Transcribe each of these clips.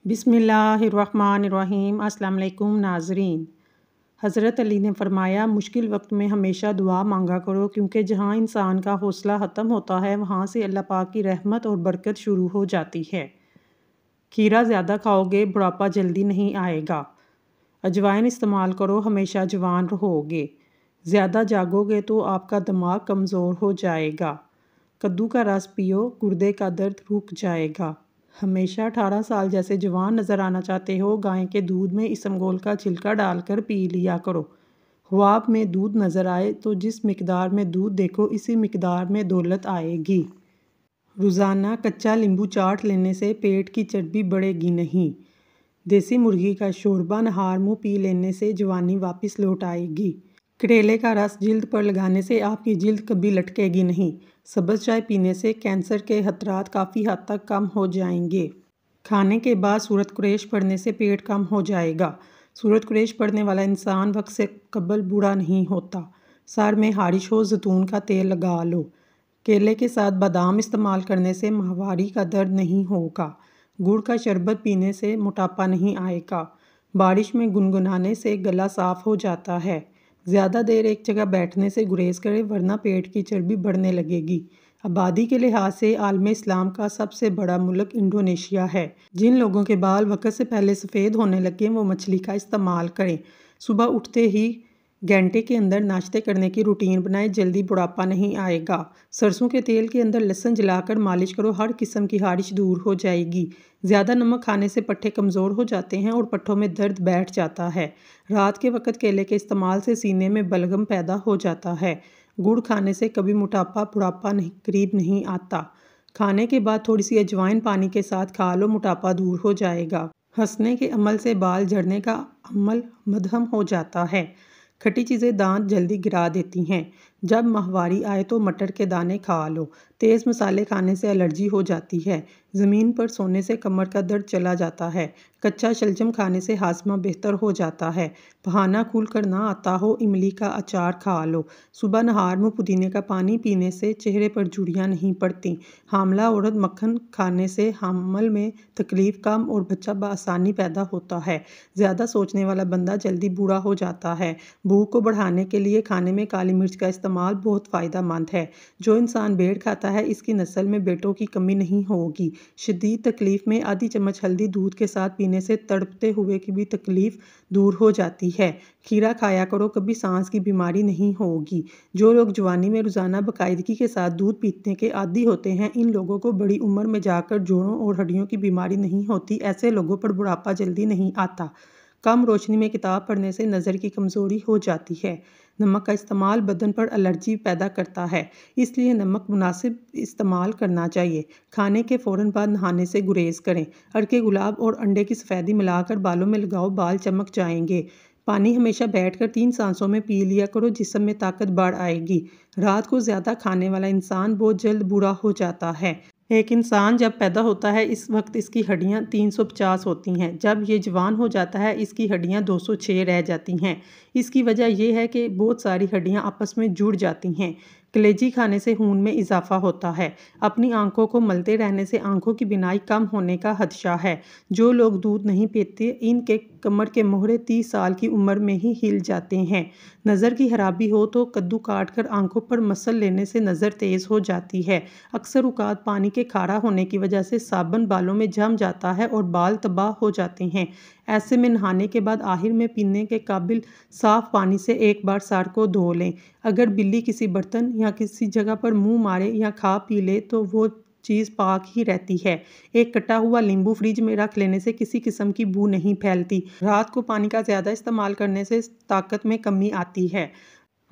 बिस्मिल्लाहिर्रहमानिर्रहीम। अस्सलाम वालेकुम नाज़रीन। हज़रत अली ने फ़रमाया, मुश्किल वक्त में हमेशा दुआ मांगा करो, क्योंकि जहाँ इंसान का हौसला ख़त्म होता है वहाँ से अल्लाह पाक की रहमत और बरकत शुरू हो जाती है। खीरा ज़्यादा खाओगे बुढ़ापा जल्दी नहीं आएगा। अजवाइन इस्तेमाल करो, हमेशा जवान रहोगे। ज़्यादा जागोगे तो आपका दिमाग कमज़ोर हो जाएगा। कद्दू का रस पियो, गुर्दे का दर्द रुक जाएगा। हमेशा 18 साल जैसे जवान नज़र आना चाहते हो, गाय के दूध में इसबगोल का छिलका डालकर पी लिया करो। ख्वाब में दूध नज़र आए तो जिस मिकदार में दूध देखो इसी मिकदार में दौलत आएगी। रोज़ाना कच्चा नींबू चाट लेने से पेट की चर्बी बढ़ेगी नहीं। देसी मुर्गी का शोरबा नहार मुँह पी लेने से जवानी वापस लौट आएगी। करेले का रस जिल्द पर लगाने से आपकी जिल्द कभी लटकेगी नहीं। सब्ज़ चाय पीने से कैंसर के खतरात काफ़ी हद तक कम हो जाएंगे। खाने के बाद सूरत कुरैश पढ़ने से पेट कम हो जाएगा। सूरत कुरैश पढ़ने वाला इंसान वक्त से कबल बूढ़ा नहीं होता। सर में हारिश हो जैतून का तेल लगा लो। केले के साथ बादाम इस्तेमाल करने से माहवारी का दर्द नहीं होगा। गुड़ का शरबत पीने से मोटापा नहीं आएगा। बारिश में गुनगुनाने से गला साफ़ हो जाता है। ज़्यादा देर एक जगह बैठने से गुरेज करें, वरना पेट की चर्बी बढ़ने लगेगी। आबादी के लिहाज से आलम इस्लाम का सबसे बड़ा मुल्क इंडोनेशिया है। जिन लोगों के बाल वक्त से पहले सफ़ेद होने लगे वो मछली का इस्तेमाल करें। सुबह उठते ही घंटे के अंदर नाश्ते करने की रूटीन बनाएं, जल्दी बुढ़ापा नहीं आएगा। सरसों के तेल के अंदर लहसुन जलाकर मालिश करो, हर किस्म की हारिश दूर हो जाएगी। ज़्यादा नमक खाने से पट्ठे कमज़ोर हो जाते हैं और पट्ठों में दर्द बैठ जाता है। रात के वक्त केले के इस्तेमाल से सीने में बलगम पैदा हो जाता है। गुड़ खाने से कभी मोटापा बुढ़ापा करीब नहीं आता। खाने के बाद थोड़ी सी अजवाइन पानी के साथ खा लो, मोटापा दूर हो जाएगा। हंसने के अमल से बाल झड़ने का अमल मध्यम हो जाता है। खट्टी चीज़ें दांत जल्दी गिरा देती हैं। जब माहवारी आए तो मटर के दाने खा लो। तेज़ मसाले खाने से एलर्जी हो जाती है। ज़मीन पर सोने से कमर का दर्द चला जाता है। कच्चा शलजम खाने से हाजमा बेहतर हो जाता है। बहाना खुल कर ना आता हो, इमली का अचार खा लो। सुबह नहार में पुदीने का पानी पीने से चेहरे पर झुर्रियाँ नहीं पड़ती। हामला औरत मक्खन खाने से हमल में तकलीफ कम और बच्चा बआसानी पैदा होता है। ज़्यादा सोचने वाला बंदा जल्दी बूढ़ा हो जाता है। भूख को बढ़ाने के लिए खाने में काली मिर्च का इस्तेमाल बहुत फ़ायदेमंद है। जो इंसान भेड़ खाता है इसकी नस्ल में बेटों की कमी नहीं होगी। शदीद तकलीफ़ में आधी चम्मच हल्दी दूध के साथ पीने से तड़पते हुए की भी तकलीफ़ दूर हो जाती है। खीरा खाया करो, कभी सांस की बीमारी नहीं होगी। जो लोग जवानी में रोज़ाना बाकायदगी के साथ दूध पीने के आदी होते हैं, इन लोगों को बड़ी उम्र में जाकर जोड़ों और हड्डियों की बीमारी नहीं होती। ऐसे लोगों पर बुढ़ापा जल्दी नहीं आता। कम रोशनी में किताब पढ़ने से नज़र की कमज़ोरी हो जाती है। नमक का इस्तेमाल बदन पर एलर्जी पैदा करता है, इसलिए नमक मुनासिब इस्तेमाल करना चाहिए। खाने के फ़ौरन बाद नहाने से गुरेज करें। अरके गुलाब और अंडे की सफ़ेदी मिलाकर बालों में लगाओ, बाल चमक जाएंगे। पानी हमेशा बैठकर 3 सांसों में पी लिया करो, जिस्म में ताकत बढ़ आएगी। रात को ज़्यादा खाने वाला इंसान बहुत जल्द बूढ़ा हो जाता है। एक इंसान जब पैदा होता है इस वक्त इसकी हड्डियां 350 होती हैं। जब ये जवान हो जाता है इसकी हड्डियां 206 रह जाती हैं। इसकी वजह यह है कि बहुत सारी हड्डियां आपस में जुड़ जाती हैं। कलेजी खाने से खून में इजाफा होता है। अपनी आंखों को मलते रहने से आंखों की बिनाई कम होने का खदशा है। जो लोग दूध नहीं पीते इनके कमर के मोहरे 30 साल की उम्र में ही हिल जाते हैं। नज़र की खराबी हो तो कद्दू काट कर आंखों पर मसल लेने से नज़र तेज़ हो जाती है। अक्सर औक़ात पानी के खारा होने की वजह से साबुन बालों में जम जाता है और बाल तबाह हो जाते हैं। ऐसे में नहाने के बाद आखिर में पीने के काबिल साफ़ पानी से एक बार सर को धो लें। अगर बिल्ली किसी बर्तन या किसी जगह पर मुंह मारे या खा पी ले तो वो चीज़ पाक ही रहती है। एक कटा हुआ नींबू फ्रिज में रख लेने से किसी किस्म की बू नहीं फैलती। रात को पानी का ज़्यादा इस्तेमाल करने से ताकत में कमी आती है।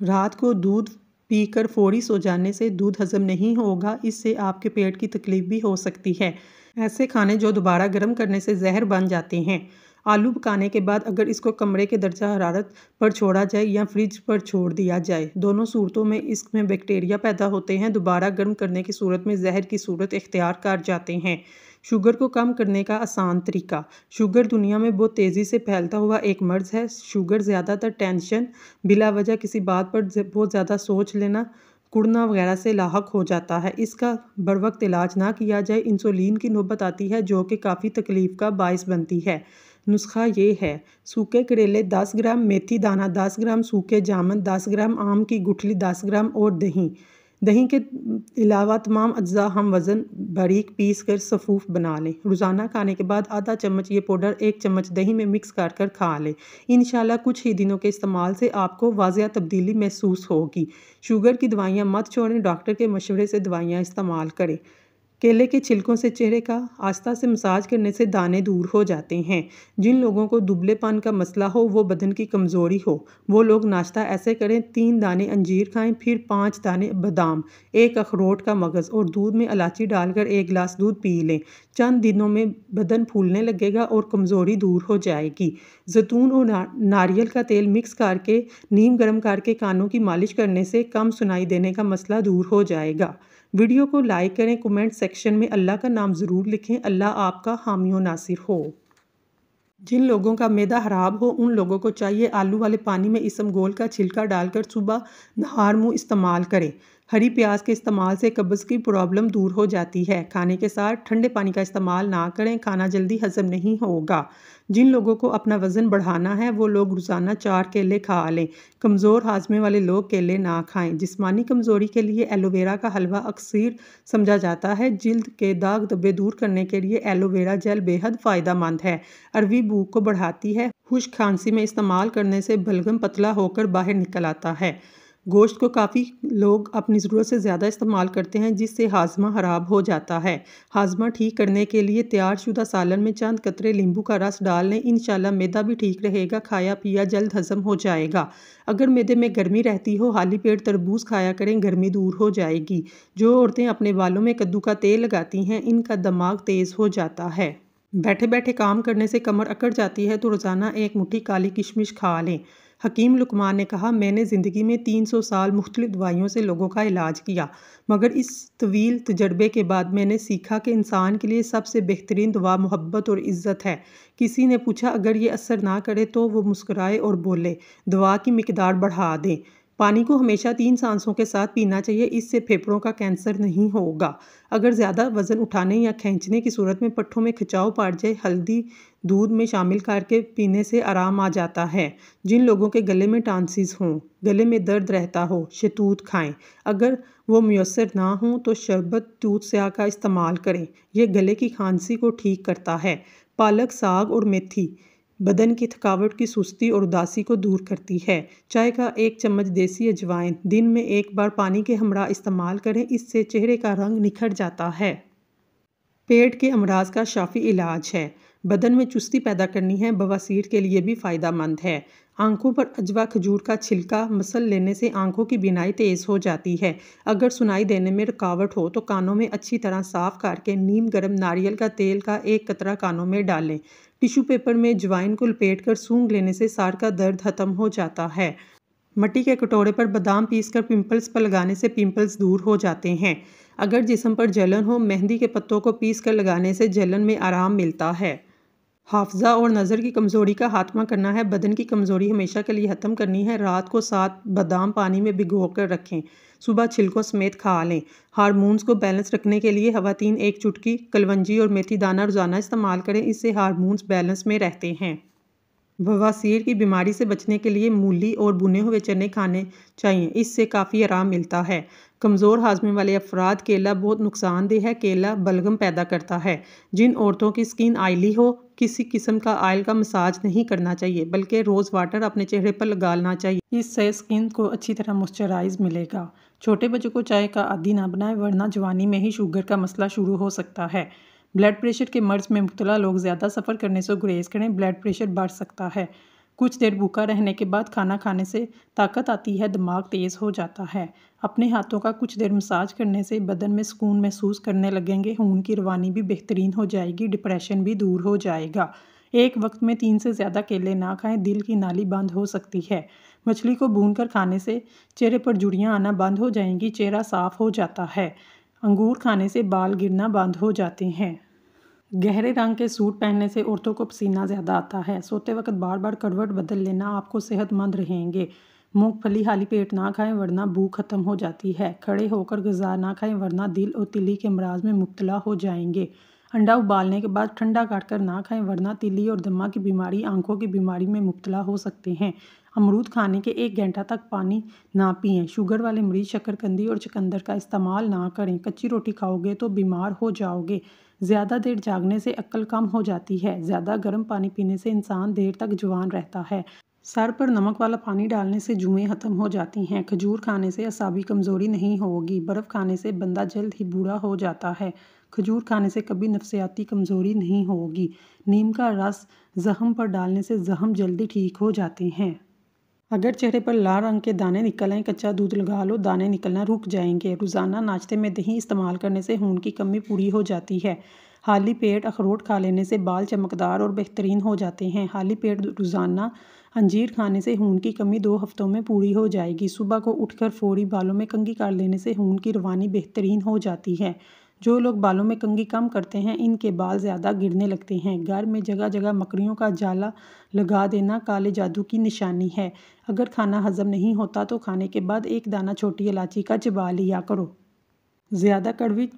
रात को दूध पीकर फौरी सो जाने से दूध हजम नहीं होगा, इससे आपके पेट की तकलीफ भी हो सकती है। ऐसे खाने जो दोबारा गर्म करने से जहर बन जाते हैं। आलू पकाने के बाद अगर इसको कमरे के दर्जा हरारत पर छोड़ा जाए या फ्रिज पर छोड़ दिया जाए, दोनों सूरतों में इसमें बैक्टीरिया पैदा होते हैं। दोबारा गर्म करने की सूरत में जहर की सूरत इख्तियार कर जाते हैं। शुगर को कम करने का आसान तरीका। शुगर दुनिया में बहुत तेज़ी से फैलता हुआ एक मर्ज़ है। शुगर ज़्यादातर टेंशन, बिला वजह किसी बात पर बहुत ज़्यादा सोच लेना, कुड़ना वगैरह से लाहक हो जाता है। इसका बरवक्त इलाज ना किया जाए इंसुलिन की नौबत आती है, जो कि काफ़ी तकलीफ़ का बाइस बनती है। नुस्खा ये है: सूखे करेले 10 ग्राम, मेथी दाना 10 ग्राम, सूखे जामुन 10 ग्राम, आम की गुठली 10 ग्राम और दही। दही के अलावा तमाम अज्जा हम वज़न बारीक पीस कर सफ़ूफ बना लें। रोज़ाना खाने के बाद आधा चम्मच ये पाउडर 1 चम्मच दही में मिक्स कर खा लें। इंशाल्लाह कुछ ही दिनों के इस्तेमाल से आपको वाज़िया तब्दीली महसूस होगी। शुगर की दवाइयाँ मत छोड़ें, डॉक्टर के मशवरे से दवाइयाँ इस्तेमाल करें। केले के छिलकों से चेहरे का आस्था से मसाज करने से दाने दूर हो जाते हैं। जिन लोगों को दुबलेपन का मसला हो, वो बदन की कमज़ोरी हो, वो लोग नाश्ता ऐसे करें: 3 दाने अंजीर खाएं, फिर 5 दाने बादाम, 1 अखरोट का मगज़ और दूध में इलायची डालकर 1 गिलास दूध पी लें। चंद दिनों में बदन फूलने लगेगा और कमज़ोरी दूर हो जाएगी। जैतून और नारियल का तेल मिक्स करके नीम गर्म करके कानों की मालिश करने से कम सुनाई देने का मसला दूर हो जाएगा। वीडियो को लाइक करें, कमेंट सेक्शन में अल्लाह का नाम ज़रूर लिखें। अल्लाह आपका हामी व नासिर हो। जिन लोगों का मैदा खराब हो, उन लोगों को चाहिए आलू वाले पानी में इसबगोल का छिलका डालकर सुबह नहार मुँह इस्तेमाल करें। हरी प्याज के इस्तेमाल से कब्ज़ की प्रॉब्लम दूर हो जाती है। खाने के साथ ठंडे पानी का इस्तेमाल ना करें, खाना जल्दी हजम नहीं होगा। जिन लोगों को अपना वज़न बढ़ाना है, वो लोग रोज़ाना 4 केले खा लें। कमज़ोर हाजमे वाले लोग केले ना खाएं। जिस्मानी कमज़ोरी के लिए एलोवेरा का हलवा अक्सर समझा जाता है। जिल्द के दाग धब्बे दूर करने के लिए एलोवेरा जेल बेहद फ़ायदेमंद है। अरवी भूख को बढ़ाती है। खुश्क खांसी में इस्तेमाल करने से बलगम पतला होकर बाहर निकल आता है। गोश्त को काफ़ी लोग अपनी ज़रूरत से ज़्यादा इस्तेमाल करते हैं, जिससे हाजमा ख़राब हो जाता है। हाजमा ठीक करने के लिए तैयारशुदा सालन में चंद कतरे नींबू का रस डाल लें। इंशाल्लाह मैदा भी ठीक रहेगा, खाया पिया जल्द हजम हो जाएगा। अगर मैदे में गर्मी रहती हो, खाली पेट तरबूज खाया करें, गर्मी दूर हो जाएगी। जो औरतें अपने बालों में कद्दू का तेल लगाती हैं, इनका दिमाग तेज़ हो जाता है। बैठे बैठे काम करने से कमर अकड़ जाती है, तो रोज़ाना 1 मुट्ठी काली किशमिश खा लें। हकीम लुकमान ने कहा, मैंने ज़िंदगी में 300 साल मुख्तलिफ दवाइयों से लोगों का इलाज किया, मगर इस तवील तजर्बे के बाद मैंने सीखा कि इंसान के लिए सबसे बेहतरीन दवा मोहब्बत और इज़्ज़त है। किसी ने पूछा, अगर ये असर ना करे तो? वो मुस्कुराए और बोले, दवा की मिकदार बढ़ा दें। पानी को हमेशा 3 सांसों के साथ पीना चाहिए, इससे फेफड़ों का कैंसर नहीं होगा। अगर ज़्यादा वज़न उठाने या खींचने की सूरत में पट्ठों में खिंचाव पड़ जाए, हल्दी दूध में शामिल करके पीने से आराम आ जाता है। जिन लोगों के गले में टांसिस हों, गले में दर्द रहता हो, शहतूत खाएं। अगर वो मुयस्सर ना हो तो शरबत दूध स्याह का इस्तेमाल करें। यह गले की खांसी को ठीक करता है। पालक, साग और मेथी बदन की थकावट की सुस्ती और उदासी को दूर करती है। चाय का 1 चम्मच देसी अजवाइन दिन में 1 बार पानी के हमरा इस्तेमाल करें, इससे चेहरे का रंग निखर जाता है। पेट के अमराज का शाफी इलाज है। बदन में चुस्ती पैदा करनी है, बवासीर के लिए भी फ़ायदेमंद है। आंखों पर अजवा खजूर का छिलका मसल लेने से आंखों की बीनाई तेज़ हो जाती है। अगर सुनाई देने में रुकावट हो तो कानों में अच्छी तरह साफ़ करके नीम गर्म नारियल का तेल का 1 कतरा कानों में डालें। टिश्यू पेपर में अजवाइन को लपेटकर सूंघ लेने से सार का दर्द खत्म हो जाता है। मिट्टी के कटोरे पर बादाम पीसकर पिंपल्स पर लगाने से पिंपल्स दूर हो जाते हैं। अगर जिस्म पर जलन हो, मेहंदी के पत्तों को पीसकर लगाने से जलन में आराम मिलता है। हाफ़ज़ा और नज़र की कमज़ोरी का खात्मा करना है। बदन की कमज़ोरी हमेशा के लिए ख़त्म करनी है। रात को 7 बादाम पानी में भिगोकर रखें, सुबह छिलकों समेत खा लें। हार्मोन्स को बैलेंस रखने के लिए खवातीन 1 चुटकी कलवंजी और मेथी दाना रोज़ाना इस्तेमाल करें, इससे हार्मोन्स बैलेंस में रहते हैं। बवासीर की बीमारी से बचने के लिए मूली और भुने हुए चने खाने चाहिए, इससे काफ़ी आराम मिलता है। कमज़ोर हाजमे वाले अफराद केला बहुत नुकसानदेह है। केला बलगम पैदा करता है। जिन औरतों की स्किन ऑयली हो, किसी किस्म का ऑयल का मसाज नहीं करना चाहिए, बल्कि रोज़ वाटर अपने चेहरे पर लगाना चाहिए। इससे स्किन को अच्छी तरह मॉइस्चराइज मिलेगा। छोटे बच्चों को चाय का आदी ना बनाएं, वरना जवानी में ही शुगर का मसला शुरू हो सकता है। ब्लड प्रेशर के मर्ज़ में मुब्तला लोग ज़्यादा सफ़र करने से गुरेज करें, ब्लड प्रेशर बढ़ सकता है। कुछ देर भूखा रहने के बाद खाना खाने से ताकत आती है, दिमाग तेज़ हो जाता है। अपने हाथों का कुछ देर मसाज करने से बदन में सुकून महसूस करने लगेंगे, खून की रवानी भी बेहतरीन हो जाएगी, डिप्रेशन भी दूर हो जाएगा। एक वक्त में 3 से ज़्यादा केले ना खाएं, दिल की नाली बंद हो सकती है। मछली को भूनकर खाने से चेहरे पर झुर्रियाँ आना बंद हो जाएंगी, चेहरा साफ़ हो जाता है। अंगूर खाने से बाल गिरना बंद हो जाते हैं। गहरे रंग के सूट पहनने से औरतों को पसीना ज़्यादा आता है। सोते वक्त बार बार करवट बदल लेना आपको सेहतमंद रहेंगे। मूंगफली खाली पेट ना खाएं वरना भूख खत्म हो जाती है। खड़े होकर ग़िज़ा ना खाएं वरना दिल और तिली के अमराज में मुब्तला हो जाएंगे। अंडा उबालने के बाद ठंडा काटकर ना खाएं वरना तिली और दमा की बीमारी, आंखों की बीमारी में मुब्तला हो सकते हैं। अमरूद खाने के 1 घंटा तक पानी ना पिएं। शुगर वाले मरीज़ शकरकंदी और चुकंदर का इस्तेमाल ना करें। कच्ची रोटी खाओगे तो बीमार हो जाओगे। ज़्यादा देर जागने से अक्ल कम हो जाती है। ज़्यादा गर्म पानी पीने से इंसान देर तक जवान रहता है। सर पर नमक वाला पानी डालने से जुएँ ख़त्म हो जाती हैं। खजूर खाने से असाबी कमज़ोरी नहीं होगी। बर्फ़ खाने से बंदा जल्द ही बूढ़ा हो जाता है। खजूर खाने से कभी नफ्सियाती कमज़ोरी नहीं होगी। नीम का रस ज़ख़म पर डालने से ज़ख़म जल्दी ठीक हो जाते हैं। अगर चेहरे पर लाल रंग के दाने निकल आएँ, कच्चा दूध लगा लो, दाने निकलना रुक जाएंगे। रोज़ाना नाश्ते में दही इस्तेमाल करने से खून की कमी पूरी हो जाती है। खाली पेट अखरोट खा लेने से बाल चमकदार और बेहतरीन हो जाते हैं। खाली पेट रोज़ाना अंजीर खाने से खून की कमी 2 हफ्तों में पूरी हो जाएगी। सुबह को उठकर फौरी बालों में कंघी कर लेने से खून की रवानी बेहतरीन हो जाती है। जो लोग बालों में कंघी कम करते हैं, इनके बाल ज़्यादा गिरने लगते हैं। घर में जगह जगह मकड़ियों का जाला लगा देना काले जादू की निशानी है। अगर खाना हजम नहीं होता तो खाने के बाद 1 दाना छोटी इलायची का चबा लिया करो। ज़्यादा कड़वी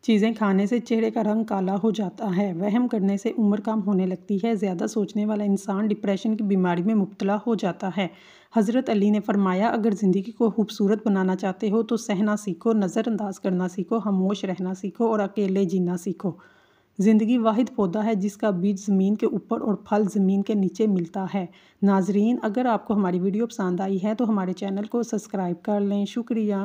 चीज़ें खाने से चेहरे का रंग काला हो जाता है। वहम करने से उम्र कम होने लगती है। ज़्यादा सोचने वाला इंसान डिप्रेशन की बीमारी में मुब्तला हो जाता है। हज़रत अली ने फरमाया, अगर ज़िंदगी को खूबसूरत बनाना चाहते हो तो सहना सीखो, नज़रअंदाज करना सीखो, खामोश रहना सीखो और अकेले जीना सीखो। ज़िंदगी वाहिद पौधा है जिसका बीज ज़मीन के ऊपर और फल ज़मीन के नीचे मिलता है। नाजरीन, अगर आपको हमारी वीडियो पसंद आई है तो हमारे चैनल को सब्सक्राइब कर लें। शुक्रिया।